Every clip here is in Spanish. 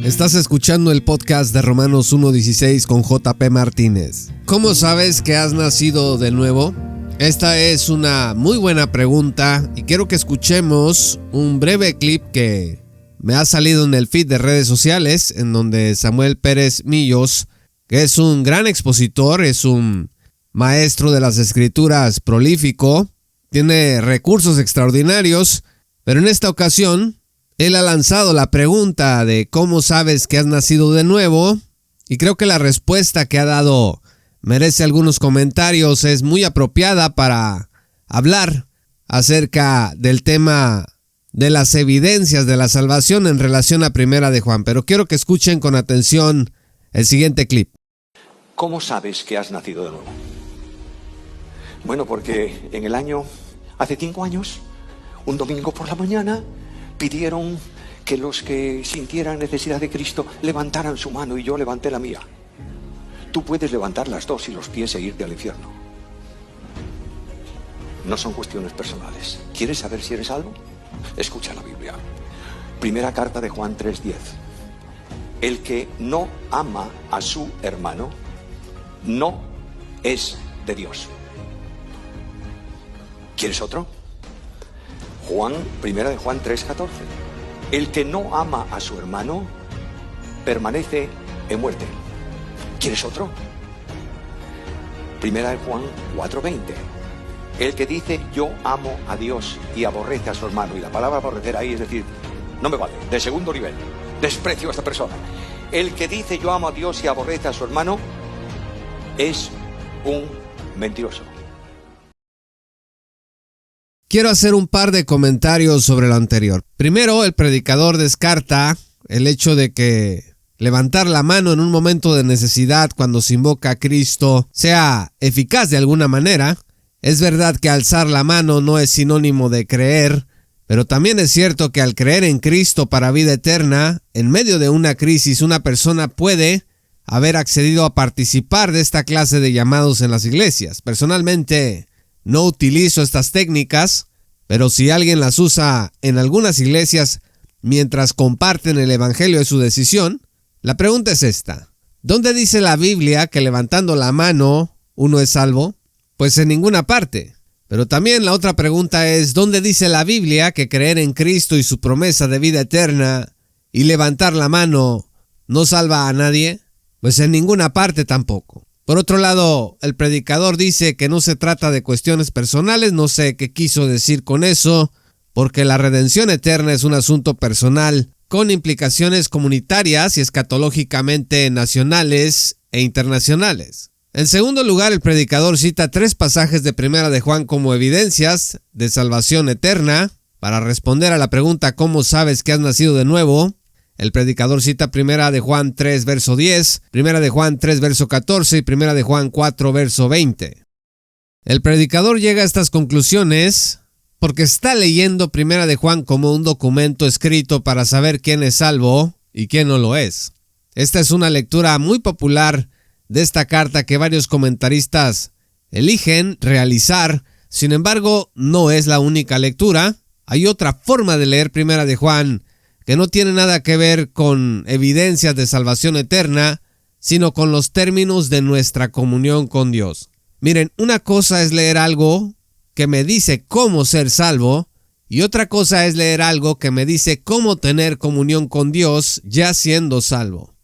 Estás escuchando el podcast de Romanos 1:16 con JP Martínez. ¿Cómo sabes que has nacido de nuevo? Esta es una muy buena pregunta y quiero que escuchemos un breve clip que me ha salido en el feed de redes sociales, en donde Samuel Pérez Millos, que es un gran expositor, es un maestro de las escrituras prolífico, tiene recursos extraordinarios, pero en esta ocasión él ha lanzado la pregunta de cómo sabes que has nacido de nuevo, y creo que la respuesta que ha dado merece algunos comentarios, es muy apropiada para hablar acerca del tema de las evidencias de la salvación en relación a Primera de Juan. Pero quiero que escuchen con atención el siguiente clip. ¿Cómo sabes que has nacido de nuevo? Bueno, porque en el año, hace 5 años, un domingo por la mañana, pidieron que los que sintieran necesidad de Cristo levantaran su mano y yo levanté la mía. Tú puedes levantar las dos y los pies e irte al infierno. No son cuestiones personales. ¿Quieres saber si eres salvo? Escucha la Biblia. Primera carta de Juan 3:10. El que no ama a su hermano no es de Dios. ¿Quieres otro? Primera de Juan 3:14. El que no ama a su hermano permanece en muerte. ¿Quieres otro? Primera de Juan 4:20. El que dice yo amo a Dios y aborrece a su hermano, y la palabra aborrecer ahí es decir, no me vale, de segundo nivel, desprecio a esta persona. El que dice yo amo a Dios y aborrece a su hermano es un mentiroso. Quiero hacer un par de comentarios sobre lo anterior. Primero, el predicador descarta el hecho de que levantar la mano en un momento de necesidad cuando se invoca a Cristo sea eficaz de alguna manera. Es verdad que alzar la mano no es sinónimo de creer, pero también es cierto que al creer en Cristo para vida eterna, en medio de una crisis, una persona puede haber accedido a participar de esta clase de llamados en las iglesias. Personalmente, no utilizo estas técnicas, pero si alguien las usa en algunas iglesias mientras comparten el evangelio, es su decisión. La pregunta es esta: ¿dónde dice la Biblia que levantando la mano uno es salvo? Pues en ninguna parte. Pero también la otra pregunta es: ¿dónde dice la Biblia que creer en Cristo y su promesa de vida eterna y levantar la mano no salva a nadie? Pues en ninguna parte tampoco. Por otro lado, el predicador dice que no se trata de cuestiones personales. No sé qué quiso decir con eso, porque la redención eterna es un asunto personal con implicaciones comunitarias y escatológicamente nacionales e internacionales. En segundo lugar, el predicador cita 3 pasajes de Primera de Juan como evidencias de salvación eterna. Para responder a la pregunta ¿cómo sabes que has nacido de nuevo?, el predicador cita Primera de Juan 3, verso 10, Primera de Juan 3, verso 14 y Primera de Juan 4, verso 20. El predicador llega a estas conclusiones porque está leyendo Primera de Juan como un documento escrito para saber quién es salvo y quién no lo es. Esta es una lectura muy popular de esta carta que varios comentaristas eligen realizar. Sin embargo, no es la única lectura. Hay otra forma de leer Primera de Juan que no tiene nada que ver con evidencias de salvación eterna, sino con los términos de nuestra comunión con Dios. Miren, una cosa es leer algo que me dice cómo ser salvo, y otra cosa es leer algo que me dice cómo tener comunión con Dios ya siendo salvo.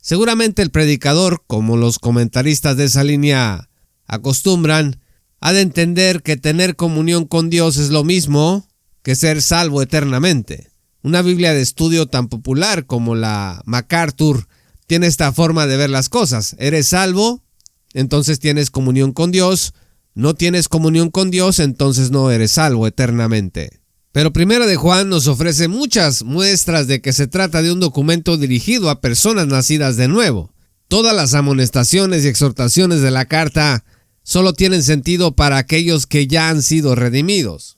Seguramente el predicador, como los comentaristas de esa línea acostumbran, ha de entender que tener comunión con Dios es lo mismo que ser salvo eternamente. Una Biblia de estudio tan popular como la MacArthur tiene esta forma de ver las cosas. Eres salvo, entonces tienes comunión con Dios. No tienes comunión con Dios, entonces no eres salvo eternamente. Pero Primera de Juan nos ofrece muchas muestras de que se trata de un documento dirigido a personas nacidas de nuevo. Todas las amonestaciones y exhortaciones de la carta solo tienen sentido para aquellos que ya han sido redimidos.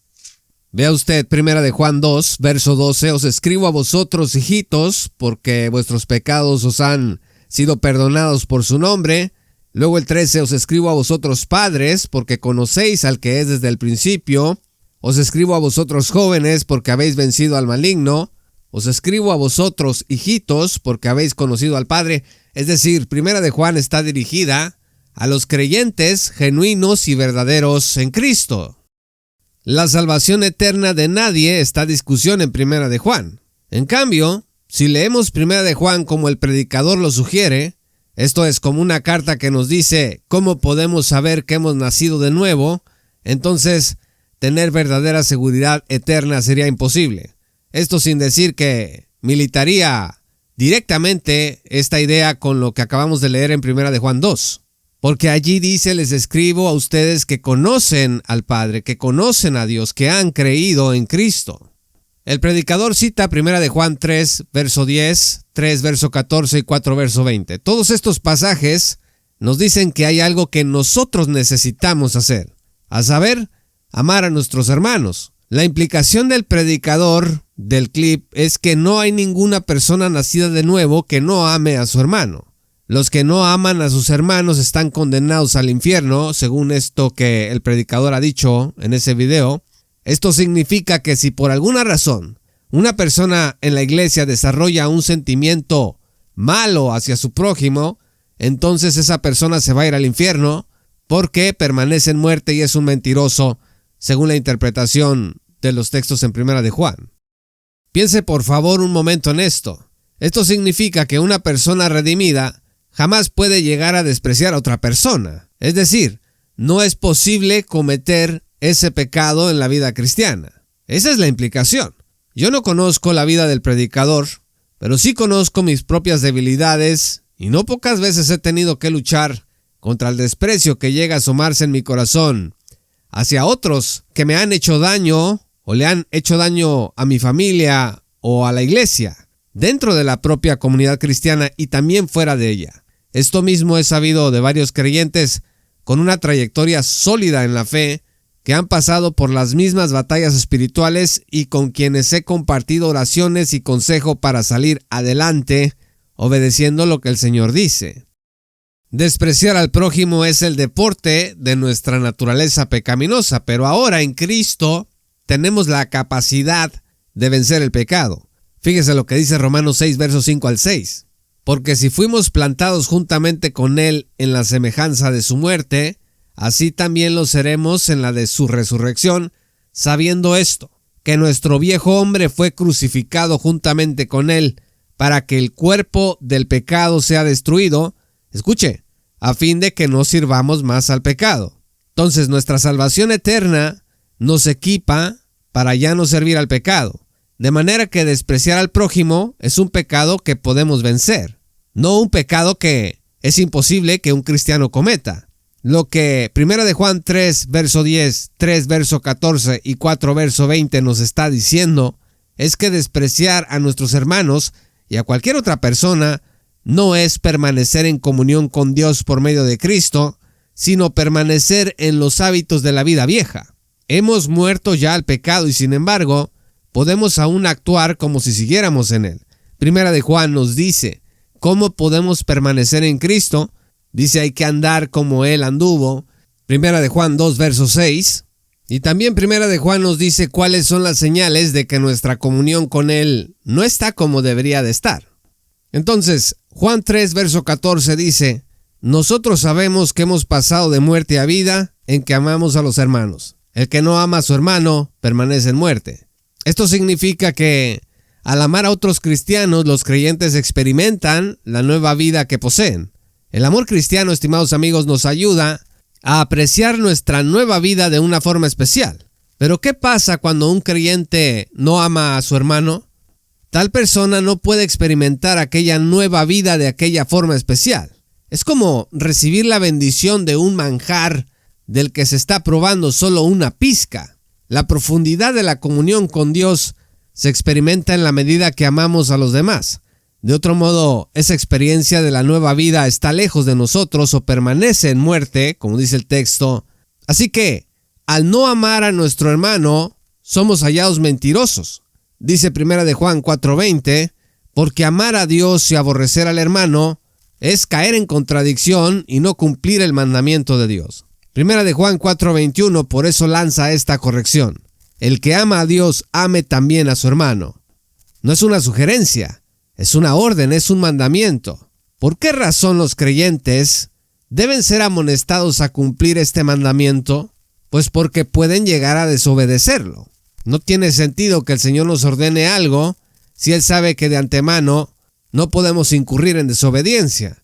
Vea usted Primera de Juan 2, verso 12, os escribo a vosotros, hijitos, porque vuestros pecados os han sido perdonados por su nombre. Luego el 13, os escribo a vosotros, padres, porque conocéis al que es desde el principio. Os escribo a vosotros, jóvenes, porque habéis vencido al maligno. os escribo a vosotros, hijitos, porque habéis conocido al Padre. Es decir, Primera de Juan está dirigida a los creyentes genuinos y verdaderos en Cristo. La salvación eterna de nadie está a discusión en Primera de Juan. En cambio, si leemos Primera de Juan como el predicador lo sugiere, esto es como una carta que nos dice cómo podemos saber que hemos nacido de nuevo, entonces tener verdadera seguridad eterna sería imposible. Esto sin decir que militaría directamente esta idea con lo que acabamos de leer en Primera de Juan 2. Porque allí dice, les escribo a ustedes que conocen al Padre, que conocen a Dios, que han creído en Cristo. El predicador cita 1 de Juan 3, verso 10, 3, verso 14 y 4, verso 20. Todos estos pasajes nos dicen que hay algo que nosotros necesitamos hacer, a saber, amar a nuestros hermanos. La implicación del predicador del clip es que no hay ninguna persona nacida de nuevo que no ame a su hermano. Los que no aman a sus hermanos están condenados al infierno, según esto que el predicador ha dicho en ese video. Esto significa que si por alguna razón una persona en la iglesia desarrolla un sentimiento malo hacia su prójimo, entonces esa persona se va a ir al infierno porque permanece en muerte y es un mentiroso, según la interpretación de los textos en Primera de Juan. Piense por favor un momento en esto. Esto significa que una persona redimida jamás puede llegar a despreciar a otra persona. Es decir, no es posible cometer ese pecado en la vida cristiana. Esa es la implicación. Yo no conozco la vida del predicador, pero sí conozco mis propias debilidades y no pocas veces he tenido que luchar contra el desprecio que llega a asomarse en mi corazón hacia otros que me han hecho daño o le han hecho daño a mi familia o a la iglesia, dentro de la propia comunidad cristiana y también fuera de ella. Esto mismo he sabido de varios creyentes con una trayectoria sólida en la fe que han pasado por las mismas batallas espirituales y con quienes he compartido oraciones y consejo para salir adelante obedeciendo lo que el Señor dice. Despreciar al prójimo es el deporte de nuestra naturaleza pecaminosa, pero ahora en Cristo tenemos la capacidad de vencer el pecado. Fíjese lo que dice Romanos 6, versos 5 al 6. Porque si fuimos plantados juntamente con Él en la semejanza de su muerte, así también lo seremos en la de su resurrección, sabiendo esto, que nuestro viejo hombre fue crucificado juntamente con Él, para que el cuerpo del pecado sea destruido, escuche, a fin de que no sirvamos más al pecado. Entonces nuestra salvación eterna nos equipa para ya no servir al pecado. De manera que despreciar al prójimo es un pecado que podemos vencer, no un pecado que es imposible que un cristiano cometa. Lo que 1 de Juan 3, verso 10, 3, verso 14 y 4, verso 20 nos está diciendo es que despreciar a nuestros hermanos y a cualquier otra persona no es permanecer en comunión con Dios por medio de Cristo, sino permanecer en los hábitos de la vida vieja. Hemos muerto ya al pecado y sin embargo, podemos aún actuar como si siguiéramos en él. Primera de Juan nos dice, ¿cómo podemos permanecer en Cristo? Dice, hay que andar como Él anduvo. Primera de Juan 2, verso 6. Y también Primera de Juan nos dice cuáles son las señales de que nuestra comunión con Él no está como debería de estar. Entonces, Juan 3, verso 14 dice, nosotros sabemos que hemos pasado de muerte a vida en que amamos a los hermanos. El que no ama a su hermano permanece en muerte. Esto significa que al amar a otros cristianos, los creyentes experimentan la nueva vida que poseen. El amor cristiano, estimados amigos, nos ayuda a apreciar nuestra nueva vida de una forma especial. Pero ¿qué pasa cuando un creyente no ama a su hermano? Tal persona no puede experimentar aquella nueva vida de aquella forma especial. Es como recibir la bendición de un manjar del que se está probando solo una pizca. La profundidad de la comunión con Dios se experimenta en la medida que amamos a los demás. De otro modo, esa experiencia de la nueva vida está lejos de nosotros o permanece en muerte, como dice el texto. Así que, al no amar a nuestro hermano, somos hallados mentirosos. Dice 1 de Juan 4:20, porque amar a Dios y aborrecer al hermano es caer en contradicción y no cumplir el mandamiento de Dios. 1 de Juan 4:21 por eso lanza esta corrección. El que ama a Dios, ame también a su hermano. No es una sugerencia, es una orden, es un mandamiento. ¿Por qué razón los creyentes deben ser amonestados a cumplir este mandamiento? Pues porque pueden llegar a desobedecerlo. No tiene sentido que el Señor nos ordene algo si Él sabe que de antemano no podemos incurrir en desobediencia.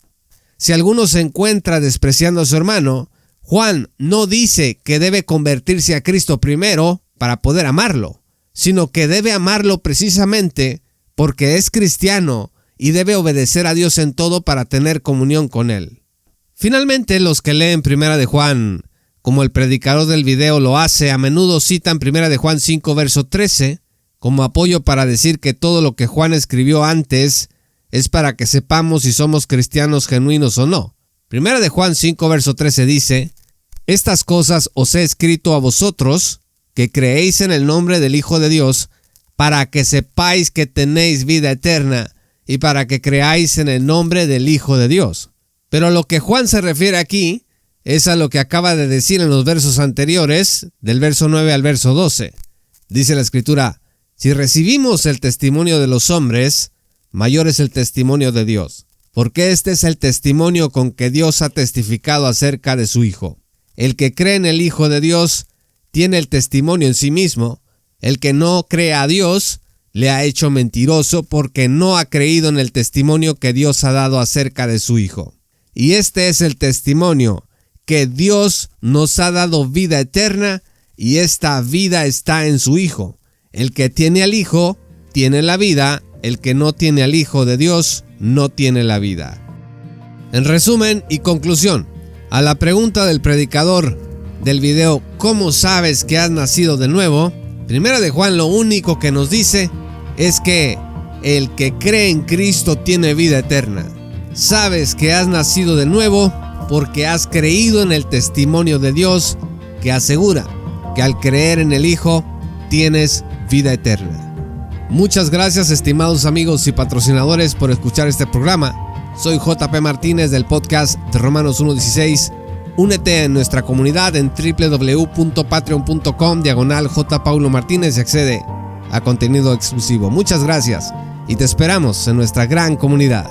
Si alguno se encuentra despreciando a su hermano, Juan no dice que debe convertirse a Cristo primero para poder amarlo, sino que debe amarlo precisamente porque es cristiano y debe obedecer a Dios en todo para tener comunión con Él. Finalmente, los que leen 1 de Juan, como el predicador del video lo hace, a menudo citan 1 de Juan 5, verso 13, como apoyo para decir que todo lo que Juan escribió antes es para que sepamos si somos cristianos genuinos o no. 1 de Juan 5, verso 13 dice: estas cosas os he escrito a vosotros, que creéis en el nombre del Hijo de Dios, para que sepáis que tenéis vida eterna, y para que creáis en el nombre del Hijo de Dios. Pero lo que Juan se refiere aquí es a lo que acaba de decir en los versos anteriores, del verso 9 al verso 12. Dice la Escritura: si recibimos el testimonio de los hombres, mayor es el testimonio de Dios, porque este es el testimonio con que Dios ha testificado acerca de su Hijo. El que cree en el Hijo de Dios tiene el testimonio en sí mismo. El que no cree a Dios le ha hecho mentiroso, porque no ha creído en el testimonio que Dios ha dado acerca de su Hijo. Y este es el testimonio, que Dios nos ha dado vida eterna, y esta vida está en su Hijo. El que tiene al Hijo tiene la vida, el que no tiene al Hijo de Dios no tiene la vida. En resumen y conclusión, a la pregunta del predicador del video ¿cómo sabes que has nacido de nuevo?, 1 de Juan lo único que nos dice es que el que cree en Cristo tiene vida eterna. Sabes que has nacido de nuevo porque has creído en el testimonio de Dios, que asegura que al creer en el Hijo tienes vida eterna. Muchas gracias, estimados amigos y patrocinadores, por escuchar este programa. Soy JP Martínez del podcast de Romanos 1:16. Únete en nuestra comunidad en www.patreon.com/JPauloMartínez y accede a contenido exclusivo. Muchas gracias y te esperamos en nuestra gran comunidad.